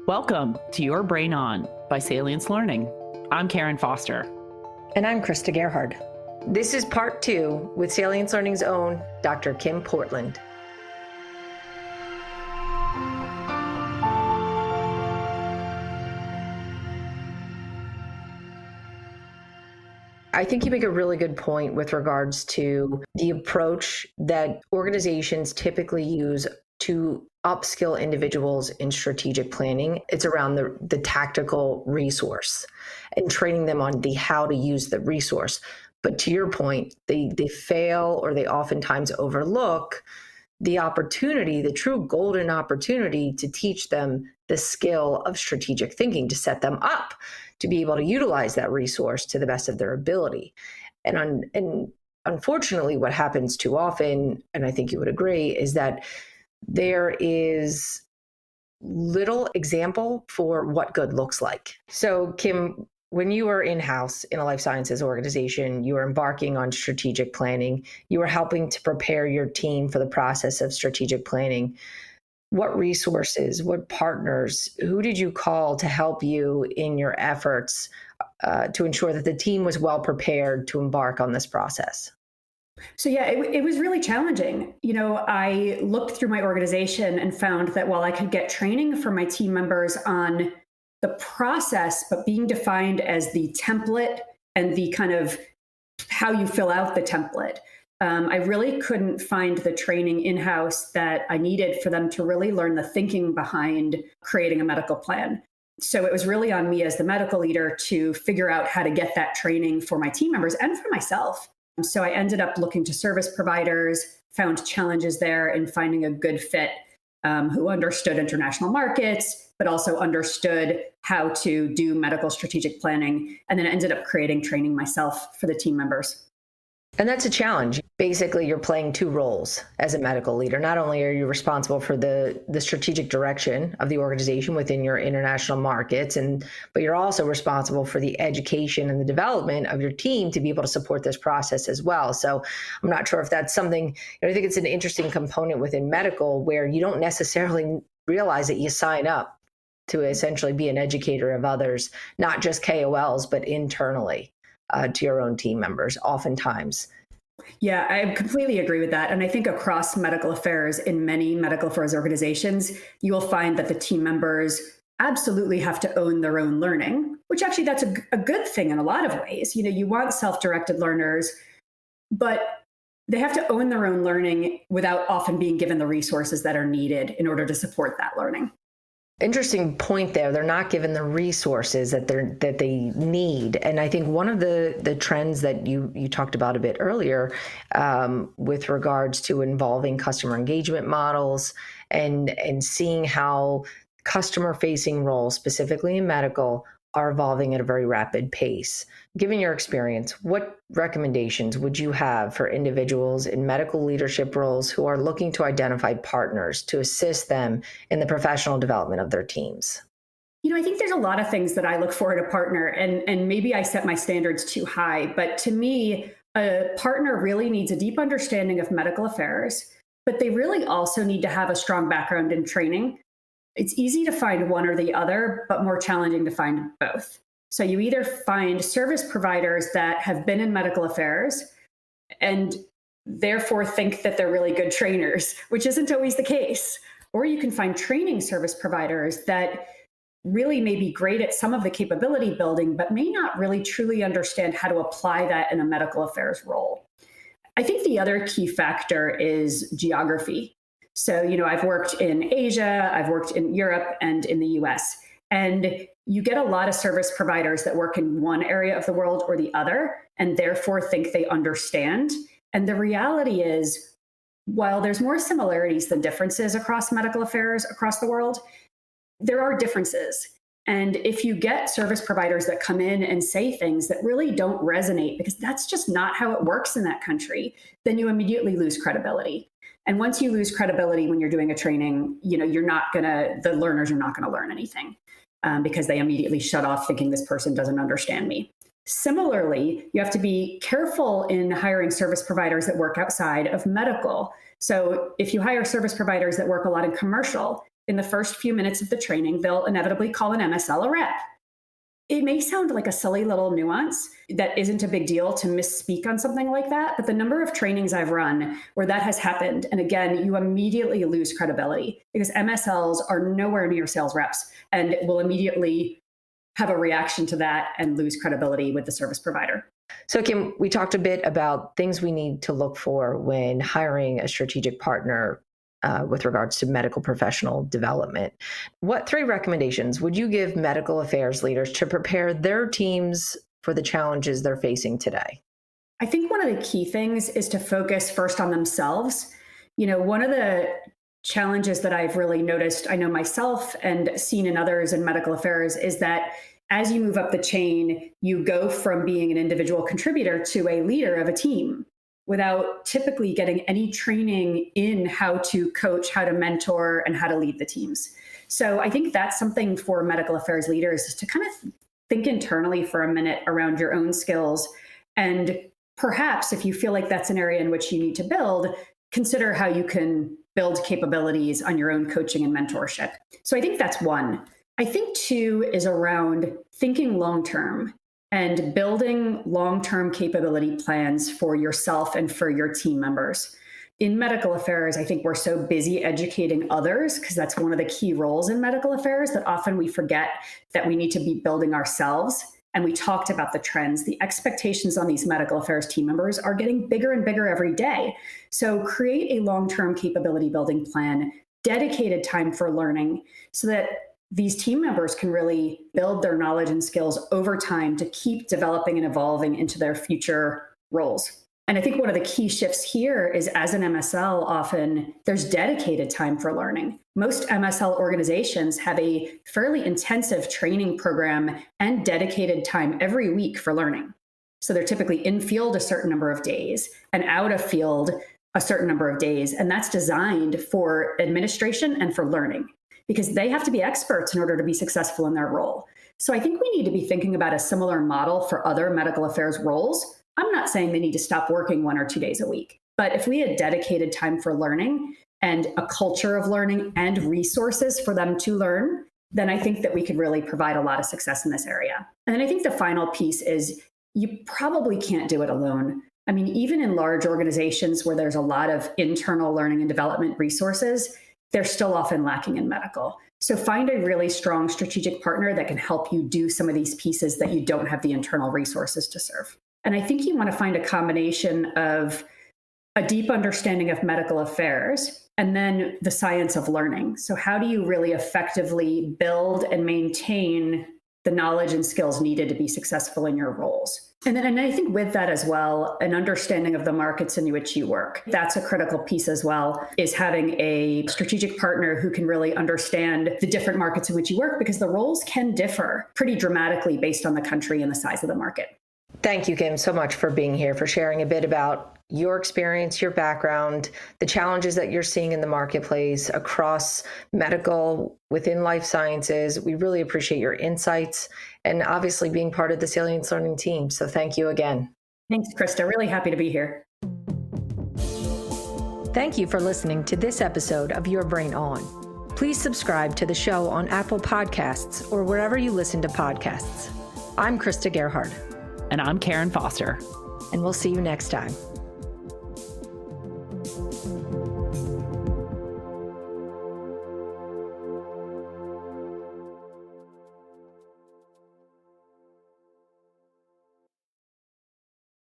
Welcome to Your Brain On by Salience Learning. I'm Karen Foster. And I'm Krista Gerhard. This is part 2 with Salience Learning's own Dr. Kim Portland. I think you make a really good point with regards to the approach that organizations typically use to upskill individuals in strategic planning. It's around the tactical resource and training them on the how to use the resource. But to your point, they fail, or they oftentimes overlook the opportunity, the true golden opportunity to teach them the skill of strategic thinking, to set them up to be able to utilize that resource to the best of their ability. And unfortunately, what happens too often, and I think you would agree, is that there is little example for what good looks like. So, Kim, when you were in-house in a life sciences organization, you were embarking on strategic planning, you were helping to prepare your team for the process of strategic planning. What resources, what partners, who did you call to help you in your efforts to ensure that the team was well prepared to embark on this process? So yeah, it was really challenging. I looked through my organization and found that while I could get training for my team members on the process, but being defined as the template and the kind of how you fill out the template, I really couldn't find the training in-house that I needed for them to really learn the thinking behind creating a medical plan. So it was really on me as the medical leader to figure out how to get that training for my team members and for myself. So I ended up looking to service providers, found challenges there in finding a good fit who understood international markets, but also understood how to do medical strategic planning, and then ended up creating training myself for the team members. And that's a challenge. Basically, you're playing two roles as a medical leader. Not only are you responsible for the strategic direction of the organization within your international markets, but you're also responsible for the education and the development of your team to be able to support this process as well. So I'm not sure if that's something, I think it's an interesting component within medical where you don't necessarily realize that you sign up to essentially be an educator of others, not just KOLs, but internally. To your own team members, oftentimes. Yeah, I completely agree with that. And I think across medical affairs, in many medical affairs organizations, you will find that the team members absolutely have to own their own learning, which actually that's a good thing in a lot of ways. You want self-directed learners, but they have to own their own learning without often being given the resources that are needed in order to support that learning. Interesting point there. They're not given the resources that they need. And I think one of the trends that you talked about a bit earlier with regards to involving customer engagement models and seeing how customer-facing roles, specifically in medical, are evolving at a very rapid pace. Given your experience, what recommendations would you have for individuals in medical leadership roles who are looking to identify partners to assist them in the professional development of their teams? I think there's a lot of things that I look for in a partner, and maybe I set my standards too high, but to me, a partner really needs a deep understanding of medical affairs, but they really also need to have a strong background in training. It's easy to find one or the other, but more challenging to find both. So you either find service providers that have been in medical affairs and therefore think that they're really good trainers, which isn't always the case. Or you can find training service providers that really may be great at some of the capability building, but may not really truly understand how to apply that in a medical affairs role. I think the other key factor is geography. So, I've worked in Asia, I've worked in Europe and in the US, and you get a lot of service providers that work in one area of the world or the other, and therefore think they understand. And the reality is, while there's more similarities than differences across medical affairs across the world, there are differences. And if you get service providers that come in and say things that really don't resonate, because that's just not how it works in that country, then you immediately lose credibility. And once you lose credibility when you're doing a training, the learners are not going to learn anything because they immediately shut off thinking this person doesn't understand me. Similarly, you have to be careful in hiring service providers that work outside of medical. So if you hire service providers that work a lot in commercial, in the first few minutes of the training, they'll inevitably call an MSL a rep. It may sound like a silly little nuance that isn't a big deal to misspeak on something like that, but the number of trainings I've run where that has happened, and again, you immediately lose credibility because MSLs are nowhere near sales reps and will immediately have a reaction to that and lose credibility with the service provider. So Kim, we talked a bit about things we need to look for when hiring a strategic partner with regards to medical professional development. What 3 recommendations would you give medical affairs leaders to prepare their teams for the challenges they're facing today? I think one of the key things is to focus first on themselves. One of the challenges that I've really noticed, I know myself and seen in others in medical affairs, is that as you move up the chain, you go from being an individual contributor to a leader of a team without typically getting any training in how to coach, how to mentor, and how to lead the teams. So I think that's something for medical affairs leaders, is to kind of think internally for a minute around your own skills. And perhaps if you feel like that's an area in which you need to build, consider how you can build capabilities on your own coaching and mentorship. So I think that's one. I think 2 is around thinking long-term and building long-term capability plans for yourself and for your team members. In medical affairs, I think we're so busy educating others, because that's one of the key roles in medical affairs, that often we forget that we need to be building ourselves. And we talked about the trends. The expectations on these medical affairs team members are getting bigger and bigger every day. So create a long-term capability building plan, dedicated time for learning, so that these team members can really build their knowledge and skills over time to keep developing and evolving into their future roles. And I think one of the key shifts here is, as an MSL, often there's dedicated time for learning. Most MSL organizations have a fairly intensive training program and dedicated time every week for learning. So they're typically in field a certain number of days and out of field a certain number of days. And that's designed for administration and for learning, because they have to be experts in order to be successful in their role. So I think we need to be thinking about a similar model for other medical affairs roles. I'm not saying they need to stop working 1 or 2 days a week, but if we had dedicated time for learning and a culture of learning and resources for them to learn, then I think that we could really provide a lot of success in this area. And then I think the final piece is, you probably can't do it alone. I mean, even in large organizations where there's a lot of internal learning and development resources, they're still often lacking in medical. So find a really strong strategic partner that can help you do some of these pieces that you don't have the internal resources to serve. And I think you want to find a combination of a deep understanding of medical affairs and then the science of learning. So how do you really effectively build and maintain the knowledge and skills needed to be successful in your roles? And I think with that as well, an understanding of the markets in which you work. That's a critical piece as well, is having a strategic partner who can really understand the different markets in which you work, because the roles can differ pretty dramatically based on the country and the size of the market. Thank you, Kim, so much for being here, for sharing a bit about your experience, your background, the challenges that you're seeing in the marketplace across medical, within life sciences. We really appreciate your insights and obviously being part of the Salience Learning team. So thank you again. Thanks, Krista. Really happy to be here. Thank you for listening to this episode of Your Brain On. Please subscribe to the show on Apple Podcasts or wherever you listen to podcasts. I'm Krista Gerhard. And I'm Karen Foster. And we'll see you next time.